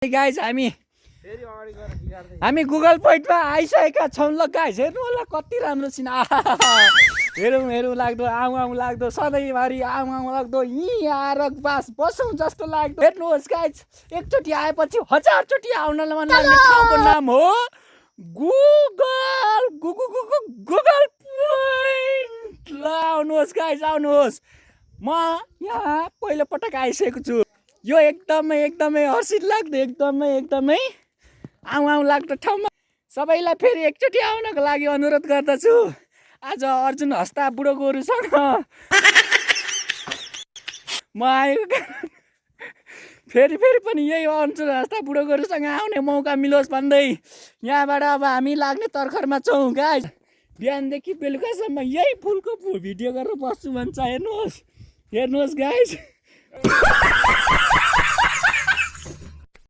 Guys हामी Google पोइन्टमा आइसकेका छौँ ल गाइज हेर्नु होला कति राम्रो सिन हेरौँ लाग्दो आउँ लाग्दो सधैँभरि आउँ लाग्दो यहीँ आएर बसौँ जस्तो लाग्दो। हेर्नुहोस् गाइज एकचोटि आएपछि 1000चोटि आउन मन लाग्ने ठाउँको नाम हो गुगल गुगल पोइन्ट। ल आउनुहोस् गाइज आउनुहोस्, म यहाँ पहिलोपटक आइसकेको छु। यो एकदमै हर्षित लाग्दो एकदमै आउँ लाग्दो ठाउँमा सबैलाई फेरि एकचोटि आउनको लागि अनुरोध गर्दछु। आज अर्जुन हस्ता बुढो गोरुसँग म आएको कारण फेरि पनि यही अर्जुन हस्ता बुढो गोरुसँग आउने मौका मिलोस् भन्दै यहाँबाट अब हामी लाग्ने तर्खरमा छौँ गाइस। बिहानदेखि बेलुकासम्म यही फुलको भिडियो गरेर बस्छु भन्छ। हेर्नुहोस् गाइस।